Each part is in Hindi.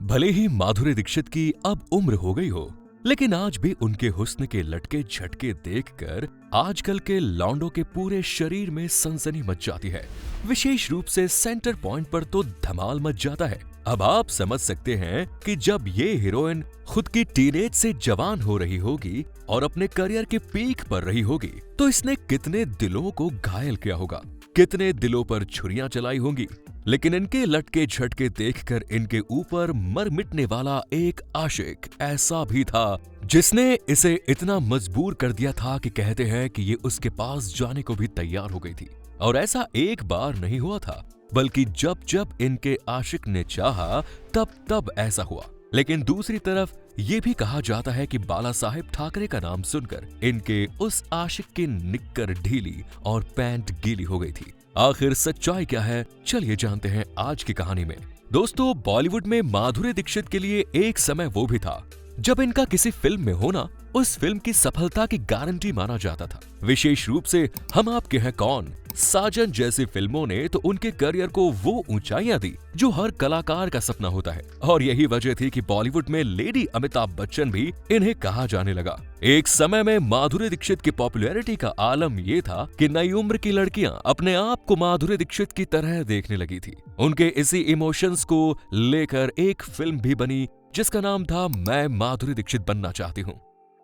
भले ही माधुरी दीक्षित की अब उम्र हो गई हो, लेकिन आज भी उनके हुस्न के लटके झटके देखकर आजकल के लौंडों के पूरे शरीर में सनसनी मच जाती है। विशेष रूप से सेंटर पॉइंट पर तो धमाल मच जाता है। अब आप समझ सकते हैं कि जब ये हीरोइन खुद की टीनेज से जवान हो रही होगी और अपने करियर के पीक पर रही होगी, तो इसने कितने दिलों को घायल किया होगा, कितने दिलों पर छुरियां चलाई होंगी। लेकिन इनके लटके झटके देखकर इनके ऊपर मर मिटने वाला एक आशिक ऐसा भी था जिसने इसे इतना मजबूर कर दिया था कि कहते हैं कि ये उसके पास जाने को भी तैयार हो गई थी। और ऐसा एक बार नहीं हुआ था, बल्कि जब जब इनके आशिक ने चाहा तब तब ऐसा हुआ। लेकिन दूसरी तरफ ये भी कहा जाता है कि बाला साहेब ठाकरे का नाम सुनकर इनके उस आशिक की निक्कर ढीली और पैंट गीली हो गई थी। आखिर सच्चाई क्या है, चलिए जानते हैं आज की कहानी में। दोस्तों, बॉलीवुड में माधुरी दीक्षित के लिए एक समय वो भी था जब इनका किसी फिल्म में होना उस फिल्म की सफलता की गारंटी माना जाता था। विशेष रूप से हम आपके हैं कौन, साजन जैसी फिल्मों ने तो उनके करियर को वो ऊंचाइयां दी जो हर कलाकार का सपना होता है। और यही वजह थी कि बॉलीवुड में लेडी अमिताभ बच्चन भी इन्हें कहा जाने लगा। एक समय में माधुरी दीक्षित की पॉपुलैरिटी का आलम ये था कि नई उम्र की लड़कियां अपने आप को माधुरी दीक्षित की तरह देखने लगी थी। उनके इसी इमोशंस को लेकर एक फिल्म भी बनी जिसका नाम था मैं माधुरी दीक्षित बनना चाहती हूँ।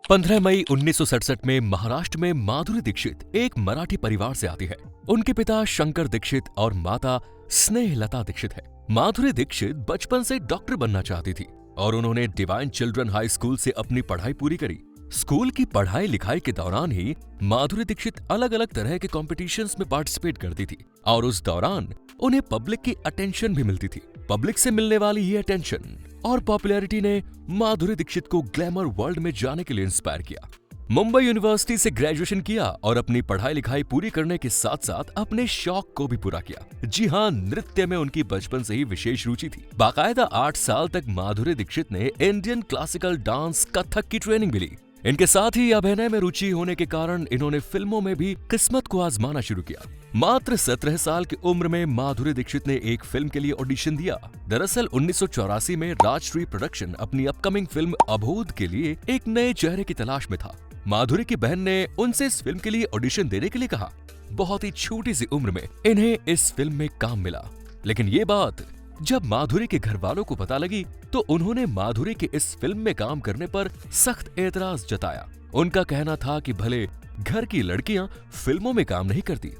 15 मई 1967 में महाराष्ट्र में माधुरी दीक्षित एक मराठी परिवार से आती है। उनके पिता शंकर दीक्षित और माता स्नेहलता दीक्षित है। माधुरी दीक्षित बचपन से डॉक्टर बनना चाहती थी और उन्होंने डिवाइन चिल्ड्रन हाई स्कूल से अपनी पढ़ाई पूरी करी। स्कूल की पढ़ाई लिखाई के दौरान ही माधुरी दीक्षित अलग अलग तरह के कॉम्पिटिशन्स में पार्टिसिपेट करती थी और उस दौरान उन्हें पब्लिक की अटेंशन भी मिलती थी। पब्लिक से मिलने वाली ये अटेंशन और पॉपुलैरिटी ने माधुरी दीक्षित को ग्लैमर वर्ल्ड में जाने के लिए इंस्पायर किया। मुंबई यूनिवर्सिटी से ग्रेजुएशन किया और अपनी पढ़ाई लिखाई पूरी करने के साथ साथ अपने शौक को भी पूरा किया। जी हाँ, नृत्य में उनकी बचपन से ही विशेष रुचि थी। बाकायदा 8 साल तक माधुरी दीक्षित ने इंडियन क्लासिकल डांस कथक की ट्रेनिंग भी ली। इनके साथ ही अभिनय में रुचि होने के कारण इन्होंने फिल्मों में भी किस्मत को आजमाना शुरू किया। मात्र 17 साल की उम्र में माधुरी दीक्षित ने एक फिल्म के लिए ऑडिशन दिया। दरअसल 1984 में राजश्री प्रोडक्शन अपनी अपकमिंग फिल्म अबोध के लिए एक नए चेहरे की तलाश में था। माधुरी की बहन ने उनसे इस फिल्म के लिए ऑडिशन देने के लिए कहा। बहुत ही छोटी सी उम्र में इन्हें इस फिल्म में काम मिला। लेकिन ये बात जब माधुरी के घर वालों को पता लगी तो उन्होंने माधुरी के इस फिल्म में काम करने पर सख्त एतराज जताया। उनका कहना था कि भले घर की लड़कियां फिल्मों में काम नहीं करती,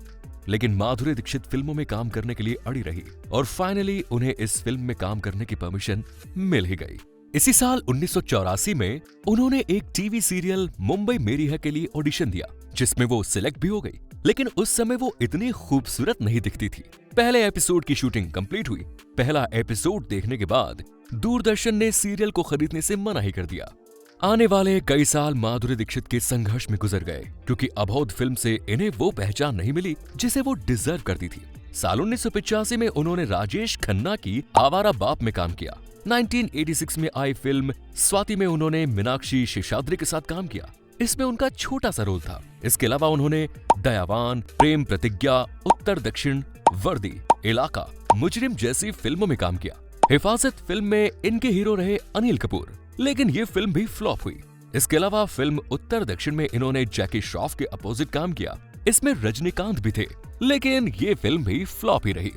लेकिन माधुरी दीक्षित फिल्मों में काम करने के लिए अड़ी रही और फाइनली उन्हें इस फिल्म में काम करने की परमिशन मिल ही गई। इसी साल 1984 में उन्होंने एक टीवी सीरियल मुंबई मेरी है के लिए ऑडिशन दिया, जिसमें वो सिलेक्ट भी हो गई। लेकिन उस समय वो इतनी खूबसूरत नहीं दिखती थी। पहले एपिसोड की शूटिंग कंप्लीट हुई। पहला एपिसोड देखने के बाद दूरदर्शन ने सीरियल को खरीदने से मना ही कर दिया। आने वाले कई साल माधुरी दीक्षित के संघर्ष में गुजर गए, क्योंकि अबोध फिल्म से इन्हें वो पहचान नहीं मिली जिसे वो डिजर्व करती थी। साल 1985 में उन्होंने राजेश खन्ना की आवारा बाप में काम किया। 1986 में आई फिल्म स्वाति में उन्होंने मीनाक्षी शेषाद्री के साथ काम किया। इसमें उनका छोटा सा रोल था। इसके अलावा उन्होंने दयावान, प्रेम प्रतिज्ञा, उत्तर दक्षिण, वर्दी, इलाका, मुजरिम जैसी फिल्मों में काम किया। हिफाजत फिल्म में इनके हीरो रहे अनिल कपूर, लेकिन ये फिल्म भी फ्लॉप हुई। इसके अलावा फिल्म उत्तर दक्षिण में इन्होंने जैकी श्रॉफ के अपोजिट काम किया। इसमें रजनीकांत भी थे, लेकिन ये फिल्म भी फ्लॉप ही रही।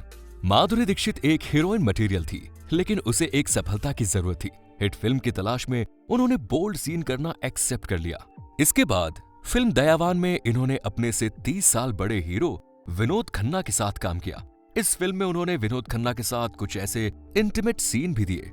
माधुरी दीक्षित एक हीरोइन मटेरियल थी, लेकिन उसे एक सफलता की जरूरत थी। हिट फिल्म की तलाश में उन्होंने बोल्ड सीन करना एक्सेप्ट कर लिया। इसके बाद फिल्म दयावान में इन्होंने अपने से 30 साल बड़े हीरो विनोद खन्ना के साथ काम किया। इस फिल्म में उन्होंने विनोद खन्ना के साथ कुछ ऐसे इंटीमेट सीन भी दिए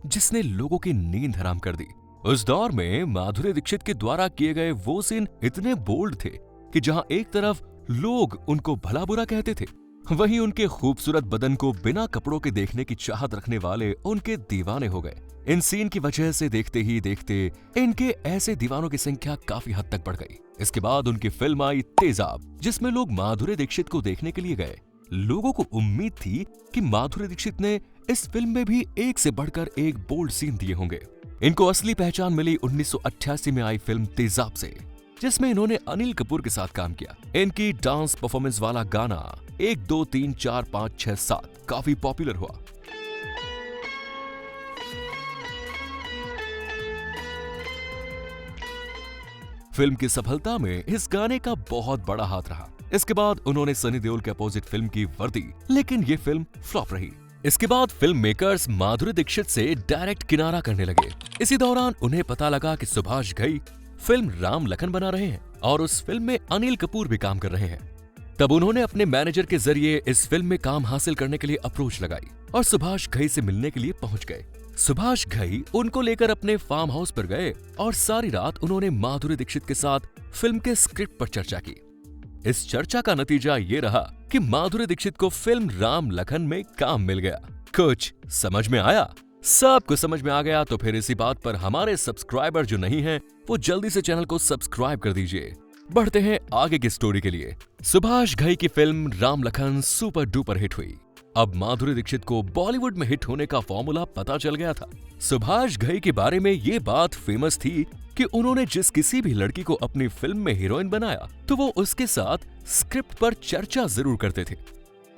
जिसने लोगों की नींद हराम कर दी। उस दौर में माधुरी दीक्षित के द्वारा किए गए वो सीन इतने बोल्ड थे कि जहां एक तरफ लोग उनको भला बुरा कहते थे, वहीं उनके खूबसूरत बदन को बिना कपड़ों के देखने की चाहत रखने वाले उनके दीवाने हो गए। इन सीन की वजह से देखते ही देखते इनके ऐसे दीवानों की संख्या काफी हद तक बढ़ गई। इसके बाद उनकी फिल्म आई तेजाब, जिसमें लोग माधुरी दीक्षित को देखने के लिए गए। लोगों को उम्मीद थी कि माधुरी दीक्षित ने इस फिल्म में भी एक से बढ़कर एक बोल्ड सीन दिए होंगे। इनको असली पहचान मिली 1988 में आई फिल्म तेजाब से, जिसमें इन्होंने अनिल कपूर के साथ काम किया। इनकी डांस परफॉर्मेंस वाला गाना 1 2 3 4 5 6 7 काफी पॉपुलर हुआ। फिल्म की सफलता में इस गाने का बहुत बड़ा हाथ रहा। इसके बाद उन्होंने सनी देओल के अपोजिट फिल्म की वर्दी, लेकिन ये फिल्म फ्लॉप रही। इसके बाद फिल्म मेकर्स माधुरी दीक्षित से डायरेक्ट किनारा करने लगे। इसी दौरान उन्हें पता लगा कि सुभाष घई फिल्म राम लखन बना रहे हैं और उस फिल्म में अनिल कपूर भी काम कर रहे हैं। तब उन्होंने अपने मैनेजर के जरिए इस फिल्म में काम हासिल करने के लिए अप्रोच लगाई और सुभाष घई से मिलने के लिए पहुंच गए। सुभाष घई उनको लेकर अपने फार्म हाउस पर गए और सारी रात उन्होंने माधुरी दीक्षित के साथ फिल्म के स्क्रिप्ट पर चर्चा की। इस चर्चा का नतीजा ये रहा कि माधुरी दीक्षित को फिल्म राम लखन में काम मिल गया। कुछ समझ में आया? सब कुछ समझ में आ गया तो फिर इसी बात पर हमारे सब्सक्राइबर जो नहीं हैं, वो जल्दी से चैनल को सब्सक्राइब कर दीजिए। बढ़ते हैं आगे की स्टोरी के लिए। सुभाष घई की film Ram Lakhan super duper hit हुई। अब माधुरी दीक्षित को बॉलीवुड में हिट होने का फॉर्मूला पता चल गया था। सुभाष घई के बारे में ये बात फेमस थी कि उन्होंने जिस किसी भी लड़की को अपनी फिल्म में हीरोइन बनाया तो वो उसके साथ स्क्रिप्ट पर चर्चा जरूर करते थे।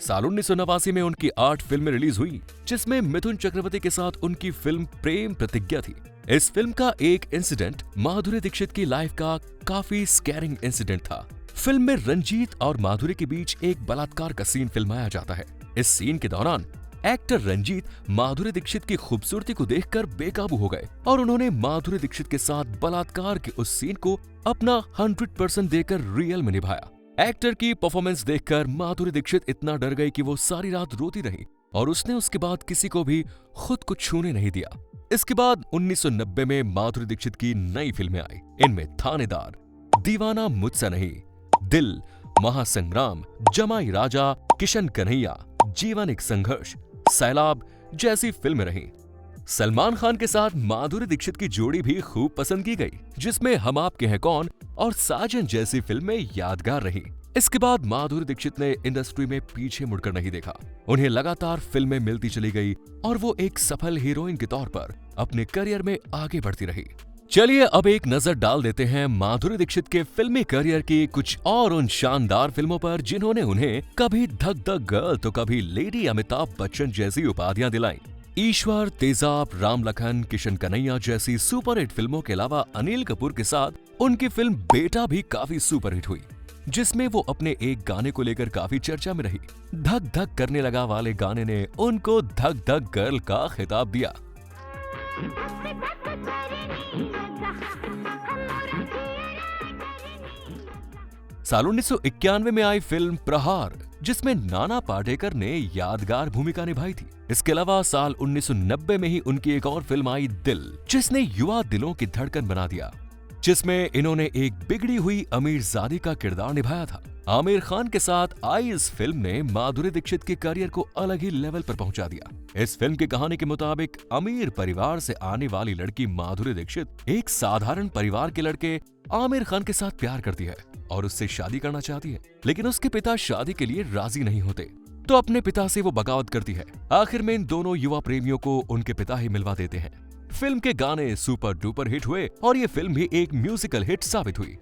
साल 1989 में उनकी 8 फिल्में रिलीज हुई, जिसमें मिथुन चक्रवर्ती के साथ उनकी फिल्म प्रेम प्रतिज्ञा थी। इस फिल्म का एक इंसिडेंट माधुरी दीक्षित की लाइफ का काफी स्कैरिंग इंसिडेंट था। फिल्म में रंजीत और माधुरी के बीच एक बलात्कार का सीन फिल्माया जाता है। इस सीन के दौरान एक्टर रंजीत माधुरी दीक्षित की खूबसूरती को देखकर बेकाबू हो गए और उन्होंने माधुरी दीक्षित के साथ बलात्कार के उस सीन को अपना 100% देकर रियल में निभाया। एक्टर की परफॉर्मेंस देखकर माधुरी दीक्षित इतना डर गई कि वो सारी रात रोती रही और उसने उसके बाद किसी को भी खुद को छूने नहीं दिया। इसके बाद 1990 में माधुरी दीक्षित की नई फिल्में आई। इनमें थानेदार, दीवाना मुझसे नहीं, दिल, महासंग्राम, जमाई राजा, किशन कन्हैया, जीवन एक संघर्ष, सैलाब जैसी फिल्में रहीं। सलमान खान के साथ माधुरी दीक्षित की जोड़ी भी खूब पसंद की गई, जिसमें हम आपके हैं कौन और साजन जैसी फिल्में यादगार रहीं। इसके बाद माधुरी दीक्षित ने इंडस्ट्री में पीछे मुड़कर नहीं देखा। उन्हें लगातार फिल्में मिलती चली गई और वो एक सफल हीरोइन के तौर पर अपने करियर में आगे बढ़ती रही। चलिए अब एक नजर डाल देते हैं माधुरी दीक्षित के फिल्मी करियर की कुछ और उन शानदार फिल्मों पर जिन्होंने उन्हें कभी धक धक गर्ल तो कभी लेडी अमिताभ बच्चन जैसी उपाधियां दिलाई। ईश्वर, तेजाब, राम लखन, किशन कन्हैया जैसी सुपरहिट फिल्मों के अलावा अनिल कपूर के साथ उनकी फिल्म बेटा भी काफी सुपरहिट हुई, जिसमें वो अपने एक गाने को लेकर काफी चर्चा में रही। धक धक करने लगा वाले गाने ने उनको धक धक गर्ल का खिताब दिया। साल 1991 में आई फिल्म प्रहार, जिसमें नाना पाटेकर ने यादगार भूमिका निभाई थी। इसके अलावा साल 1990 में ही उनकी एक और फिल्म आई दिल, जिसने युवा दिलों की धड़कन बना दिया, जिसमें इन्होंने एक बिगड़ी हुई अमीरजादी का किरदार निभाया था। आमिर खान के साथ आई इस फिल्म ने माधुरी दीक्षित के करियर को अलग ही लेवल पर पहुंचा दिया। इस फिल्म की कहानी के मुताबिक अमीर परिवार से आने वाली लड़की माधुरी दीक्षित एक साधारण परिवार के लड़के आमिर खान के साथ प्यार करती है और उससे शादी करना चाहती है, लेकिन उसके पिता शादी के लिए राजी नहीं होते, तो अपने पिता से वो बगावत करती है। आखिर में इन दोनों युवा प्रेमियों को उनके पिता ही मिलवा देते हैं। फिल्म के गाने सुपर डुपर हिट हुए और ये फिल्म भी एक म्यूजिकल हिट साबित हुई।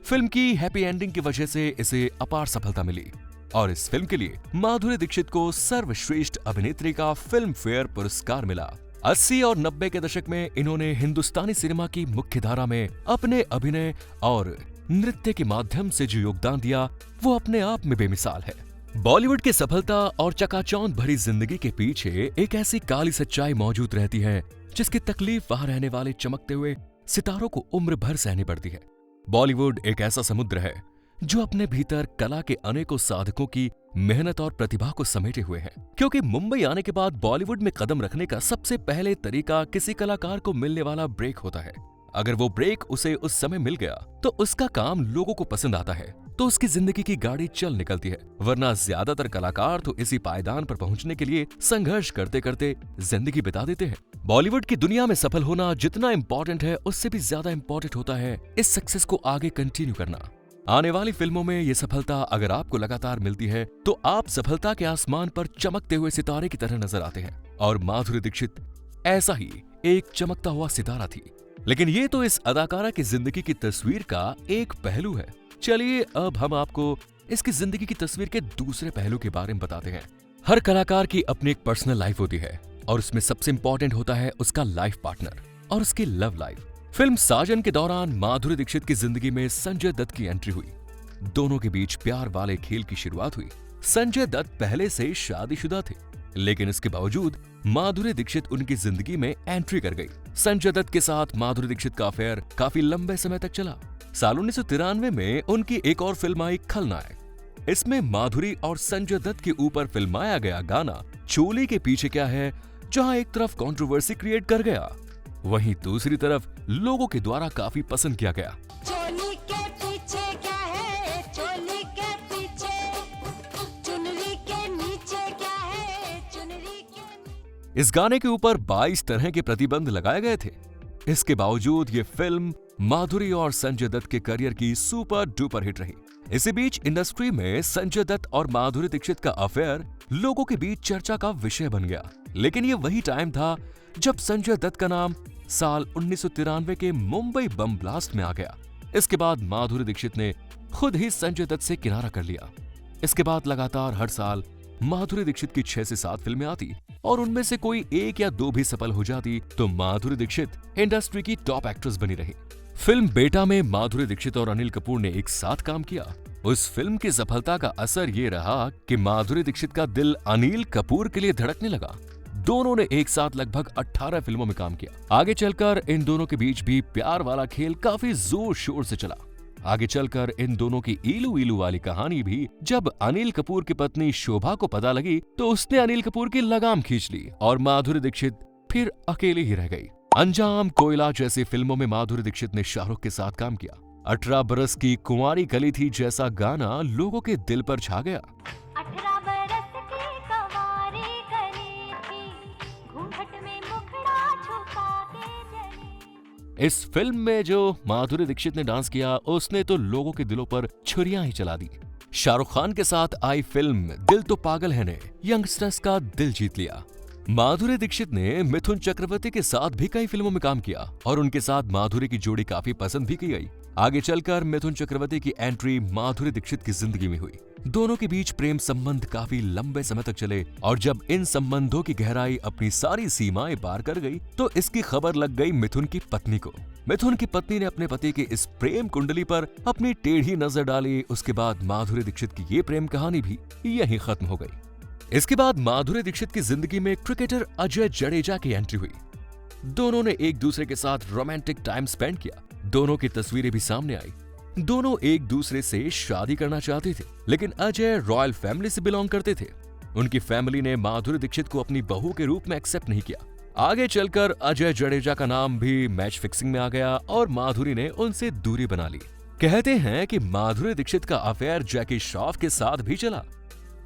फिल्म की हैप्पी एंडिंग की वजह से इसे अपार सफलता मिली और इस फिल्म के लिए माधुरी दीक्षित को सर्वश्रेष्ठ अभिनेत्री का फिल्म फेयर पुरस्कार मिला। 80 और 90 के दशक में इन्होंने हिंदुस्तानी सिनेमा की मुख्य धारा में अपने अभिनय और नृत्य के माध्यम से जो योगदान दिया वो अपने आप में बेमिसाल है। बॉलीवुड की सफलता और चकाचौंध भरी जिंदगी के पीछे एक ऐसी काली सच्चाई मौजूद रहती है जिसकी तकलीफ वहां रहने वाले चमकते हुए सितारों को उम्र भर सहनी पड़ती है। बॉलीवुड एक ऐसा समुद्र है जो अपने भीतर कला के अनेकों साधकों की मेहनत और प्रतिभा को समेटे हुए है, क्योंकि मुंबई आने के बाद बॉलीवुड में कदम रखने का सबसे पहले तरीका किसी कलाकार को मिलने वाला ब्रेक होता है। अगर वो ब्रेक उसे उस समय मिल गया तो उसका काम लोगों को पसंद आता है, तो उसकी जिंदगी की गाड़ी चल निकलती है। वरना ज्यादातर कलाकार तो इसी पायदान पर पहुंचने के लिए संघर्ष करते करते जिंदगी बिता देते हैं। बॉलीवुड की दुनिया में सफल होना जितना इम्पोर्टेंट है, उससे भी ज्यादा इम्पोर्टेंट होता है इस सक्सेस को आगे कंटिन्यू करना। आने वाली फिल्मों में ये सफलता अगर आपको लगातार मिलती है तो आप सफलता के आसमान पर चमकते हुए सितारे की तरह नजर आते हैं, और माधुरी दीक्षित ऐसा ही एक चमकता हुआ सितारा थी। लेकिन ये तो इस अदाकारा की जिंदगी की तस्वीर का एक पहलू है। चलिए अब हम आपको इसकी जिंदगी की तस्वीर के दूसरे पहलू के बारे में बताते हैं। हर कलाकार की अपनी एक पर्सनल लाइफ होती है और उसमें सबसे इंपॉर्टेंट होता है उसका लाइफ पार्टनर और उसकी लव लाइफ। फिल्म साजन के दौरान माधुरी दीक्षित की जिंदगी में संजय दत्त की एंट्री हुई। दोनों के बीच प्यार वाले खेल की शुरुआत हुई। संजय दत्त पहले से शादीशुदा थे, लेकिन इसके बावजूद माधुरी दीक्षित उनकी जिंदगी में एंट्री कर गई। संजय दत्त के साथ माधुरी दीक्षित का अफेयर काफी लंबे समय तक चला। साल 1993 में उनकी एक और फिल्म आई खलनायक। इसमें माधुरी और संजय दत्त के ऊपर फिल्माया गया गाना चोली के पीछे क्या है, जहां एक तरफ कंट्रोवर्सी क्रिएट कर गया, वहीं दूसरी तरफ लोगों के द्वारा काफी पसंद किया गया। चोली के पीछे क्या है, चोली के पीछे, चुनरी के नीचे क्या है, चुनरी के। इस गाने के ऊपर 22 तरह के प्रतिबंध लगाए गए थे। इसके बावजूद ये फिल्म माधुरी और संजय दत्त के करियर की सुपर डुपर हिट रही। इसी बीच इंडस्ट्री में संजय दत्त और माधुरी दीक्षित का अफेयर लोगों के बीच चर्चा का विषय बन गया। लेकिन ये वही टाइम था जब संजय दत्त का नाम साल 1993 के मुंबई बम ब्लास्ट में आ गया। इसके बाद माधुरी दीक्षित ने खुद ही संजय दत्त से किनारा कर लिया। इसके बाद लगातार हर साल माधुरी दीक्षित की 6 से 7 फिल्में आती और उनमें से कोई 1 या 2 भी सफल हो जाती तो माधुरी दीक्षित इंडस्ट्री की टॉप एक्ट्रेस बनी रही। फिल्म बेटा में माधुरी दीक्षित और अनिल कपूर ने एक साथ काम किया। उस फिल्म की सफलता का असर ये रहा कि माधुरी दीक्षित का दिल अनिल कपूर के लिए धड़कने लगा। दोनों ने एक साथ लगभग 18 फिल्मों में काम किया। आगे चलकर इन दोनों के बीच भी प्यार वाला खेल काफी जोर शोर से चला। आगे चलकर इन दोनों की ईलू ईलू वाली कहानी भी जब अनिल कपूर की पत्नी शोभा को पता लगी तो उसने अनिल कपूर की लगाम खींच ली और माधुरी दीक्षित फिर अकेली ही रह गई। अंजाम, कोयला जैसी फिल्मों में माधुरी दीक्षित ने शाहरुख के साथ काम किया। 18 बरस की कुंवारी कली थी जैसा गाना लोगों के दिल पर छा गया। 18 बरस की कंवारी कली थी, घूंघट में मुखड़ा छुपा के चली। इस फिल्म में जो माधुरी दीक्षित ने डांस किया उसने तो लोगों के दिलों पर छुरियां ही चला दी। शाहरुख खान के साथ आई फिल्म दिल तो पागल है ने यंगस्टर्स का दिल जीत लिया। माधुरी दीक्षित ने मिथुन चक्रवर्ती के साथ भी कई फिल्मों में काम किया और उनके साथ माधुरी की जोड़ी काफी पसंद भी की गई। आगे चलकर मिथुन चक्रवर्ती की एंट्री माधुरी दीक्षित की जिंदगी में हुई। दोनों के बीच प्रेम संबंध काफी लंबे समय तक चले और जब इन संबंधों की गहराई अपनी सारी सीमाएं पार कर गई तो इसकी खबर लग गई मिथुन की पत्नी को। मिथुन की पत्नी ने अपने पति की इस प्रेम कुंडली पर अपनी टेढ़ी नजर डाली। उसके बाद माधुरी दीक्षित की ये प्रेम कहानी भी यहीं खत्म हो गई। इसके बाद माधुरी दीक्षित की जिंदगी में क्रिकेटर अजय जडेजा की एंट्री हुई। दोनों ने एक दूसरे के साथ रोमांटिक टाइम स्पेंड किया। दोनों की तस्वीरें भी सामने आई। दोनों एक दूसरे से शादी करना चाहते थे, लेकिन अजय रॉयल फैमिली से बिलोंग करते थे। उनकी फैमिली ने माधुरी दीक्षित को अपनी बहू के रूप में एक्सेप्ट नहीं किया। आगे चलकर अजय जडेजा का नाम भी मैच फिक्सिंग में आ गया और माधुरी ने उनसे दूरी बना ली। कहते हैं कि माधुरी दीक्षित का अफेयर जैकी श्रॉफ के साथ भी चला।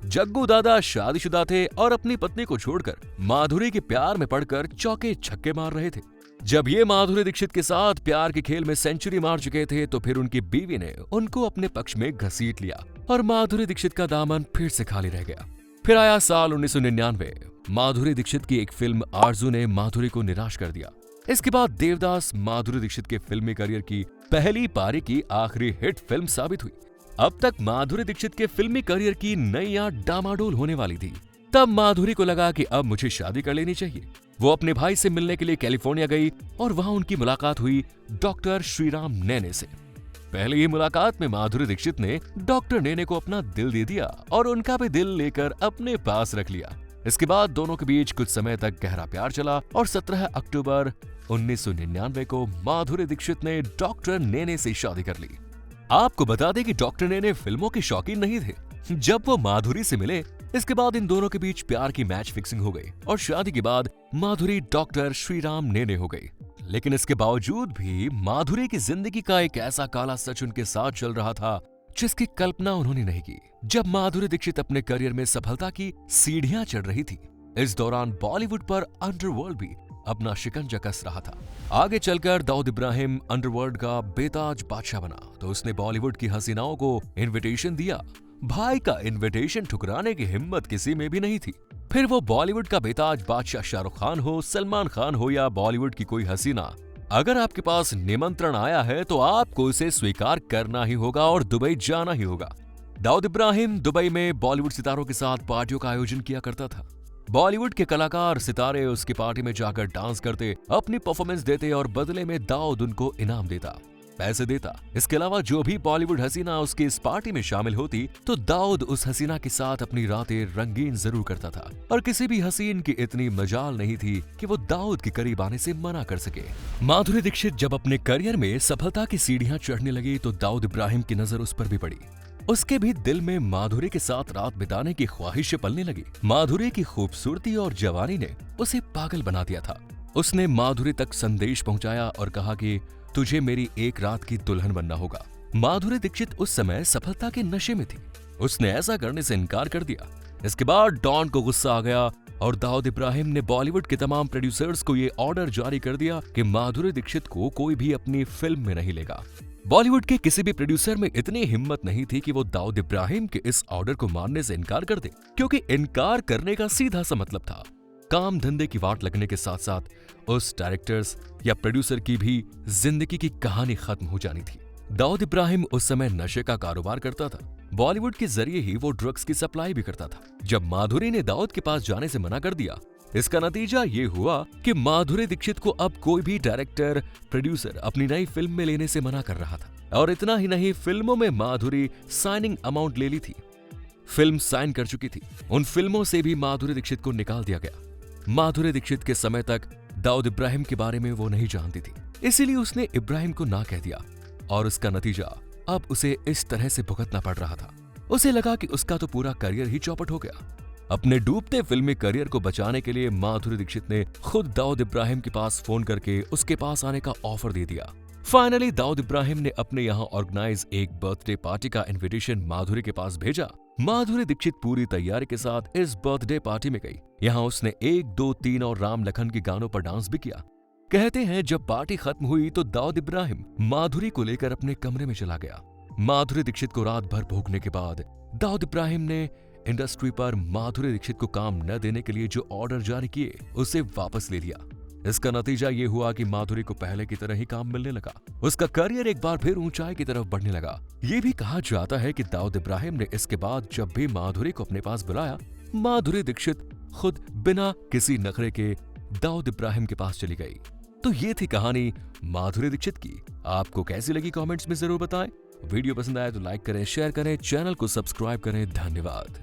जग्गू दादा शादीशुदा थे और अपनी पत्नी को छोड़कर माधुरी के प्यार में पड़कर चौके छक्के मार रहे थे। जब ये माधुरी दीक्षित के साथ प्यार के खेल में सेंचुरी मार चुके थे तो फिर उनकी बीवी ने उनको अपने पक्ष में घसीट लिया और माधुरी दीक्षित का दामन फिर से खाली रह गया। फिर आया साल 1999। माधुरी दीक्षित की एक फिल्म आरजू ने माधुरी को निराश कर दिया। इसके बाद देवदास माधुरी दीक्षित के फिल्मी करियर की पहली पारी की आखिरी हिट फिल्म साबित हुई। अब तक माधुरी दीक्षित के फिल्मी करियर की नैया डामाडोल होने वाली थी। तब माधुरी को लगा कि अब मुझे शादी कर लेनी चाहिए। वो अपने भाई से मिलने के लिए कैलिफोर्निया गई और वहां उनकी मुलाकात हुई डॉक्टर श्रीराम नैने से। पहली ही मुलाकात में माधुरी दीक्षित ने डॉक्टर नैने को अपना दिल दे दिया और उनका भी दिल लेकर अपने पास रख लिया। इसके बाद दोनों के बीच कुछ समय तक गहरा प्यार चला और 17 अक्टूबर 1999 को माधुरी दीक्षित ने डॉक्टर नैने से शादी कर ली। आपको बता दें कि डॉक्टर नैने फिल्मों के शौकीन नहीं थे। जब वो माधुरी से मिले इसके बाद इन दोनों के बीच प्यार की मैच फिक्सिंग हो गई और शादी के बाद माधुरी डॉक्टर श्रीराम नैने हो गई। लेकिन इसके बावजूद भी माधुरी की जिंदगी का एक ऐसा काला सच उनके साथ चल रहा था जिसकी कल्पना उन्होंने नहीं की। जब माधुरी दीक्षित अपने करियर में सफलता की सीढ़ियां चढ़ रही थी, इस दौरान बॉलीवुड पर अंडरवर्ल्ड भी अपना शिकंजा कस रहा था। आगे चलकर दाऊद इब्राहिम अंडरवर्ल्ड का बेताज बादशाह बना तो उसने बॉलीवुड की हसीनाओं को इनविटेशन दिया। भाई का इनविटेशन ठुकराने की हिम्मत किसी में भी नहीं थी। फिर वो बॉलीवुड का बेताज बादशाह शाहरुख खान हो, सलमान खान हो या बॉलीवुड की कोई हसीना, अगर आपके पास निमंत्रण आया है तो आपको इसे स्वीकार करना ही होगा और दुबई जाना ही होगा। दाऊद इब्राहिम दुबई में बॉलीवुड सितारों के साथ पार्टियों का आयोजन किया करता था। बॉलीवुड के कलाकार सितारे उसकी पार्टी में जाकर डांस करते, अपनी परफॉर्मेंस देते और बदले में दाऊद उनको इनाम देता, पैसे देता। इसके अलावा जो भी बॉलीवुड हसीना उसकी इस पार्टी में शामिल होती तो दाऊद उस हसीना के साथ अपनी रातें रंगीन जरूर करता था और किसी भी हसीन की इतनी मजाल नहीं थी कि वो दाऊद के करीब आने से मना कर सके। माधुरी दीक्षित जब अपने करियर में सफलता की सीढ़ियां चढ़ने लगी तो दाऊद इब्राहिम की नजर उस पर भी पड़ी। उसके भी दिल में माधुरी के साथ रात बिताने की ख्वाहिशें पलने लगी। माधुरी की खूबसूरती और जवानी ने उसे पागल बना दिया था। उसने माधुरी तक संदेश पहुंचाया और कहा कि तुझे मेरी एक रात की दुल्हन बनना होगा। माधुरी दीक्षित उस समय सफलता के नशे में थी। उसने ऐसा करने से इनकार कर दिया। इसके बाद डॉन को गुस्सा आ गया और दाऊद इब्राहिम ने बॉलीवुड के तमाम प्रोड्यूसर्स को ये ऑर्डर जारी कर दिया कि माधुरी दीक्षित को कोई भी अपनी फिल्म में नहीं लेगा। बॉलीवुड के किसी भी प्रोड्यूसर में इतनी हिम्मत नहीं थी कि वो दाऊद इब्राहिम के इस ऑर्डर को मानने से इनकार कर दे, क्योंकि इनकार करने का सीधा सा मतलब था काम धंधे की वाट लगने के साथ साथ उस डायरेक्टर्स या प्रोड्यूसर की भी जिंदगी की कहानी खत्म हो जानी थी। दाऊद इब्राहिम उस समय नशे का कारोबार करता था। बॉलीवुड के जरिए ही वो ड्रग्स की सप्लाई भी करता था। जब माधुरी ने दाऊद के पास जाने से मना कर दिया, इसका नतीजा ये हुआ कि माधुरी दीक्षित को अब कोई भी डायरेक्टर प्रोड्यूसर अपनी नई फिल्म में लेने से मना कर रहा था। और इतना ही नहीं, फिल्मों में माधुरी साइनिंग अमाउंट ले ली थी, फिल्म साइन कर चुकी थी। उन फिल्मों से भी माधुरी दीक्षित को निकाल दिया गया। माधुरी दीक्षित के समय तक दाऊद इब्राहिम के बारे में वो नहीं जानती थी, इसीलिए उसने इब्राहिम को ना कह दिया और उसका नतीजा अब उसे इस तरह से भुगतना पड़ रहा था। उसे लगा कि उसका तो पूरा करियर ही चौपट हो गया। अपने डूबते फिल्मी करियर को बचाने के लिए माधुरी दीक्षित ने खुद दाऊद इब्राहिम के पास फोन करके उसके पास आने का ऑफर दे दिया। फाइनली दाऊद इब्राहिम ने अपने यहाँ ऑर्गेनाइज एक बर्थडे पार्टी का इनविटेशन माधुरी के पास भेजा। माधुरी दीक्षित पूरी तैयारी के साथ इस बर्थडे पार्टी में गई। यहाँ उसने 1, 2, 3 और राम लखन के गानों पर डांस भी किया। कहते हैं जब पार्टी खत्म हुई तो दाऊद इब्राहिम माधुरी को लेकर अपने कमरे में चला गया। माधुरी दीक्षित को रात भर भोगने के बाद दाऊद इब्राहिम ने इंडस्ट्री पर माधुरी दीक्षित को काम न देने के लिए जो ऑर्डर जारी किए उसे वापस ले लिया। इसका नतीजा ये हुआ कि माधुरी को पहले की तरह ही काम मिलने लगा। उसका करियर एक बार फिर ऊंचाई की तरफ बढ़ने लगा। ये भी कहा जाता है कि दाऊद इब्राहिम ने इसके बाद जब भी माधुरी को अपने पास बुलाया, माधुरी दीक्षित खुद बिना किसी नखरे के दाऊद इब्राहिम के पास चली गई। तो ये थी कहानी माधुरी दीक्षित की। आपको कैसी लगी कमेंट्स में जरूर बताएं। वीडियो पसंद आया तो लाइक करें, शेयर करें, चैनल को सब्सक्राइब करें। धन्यवाद।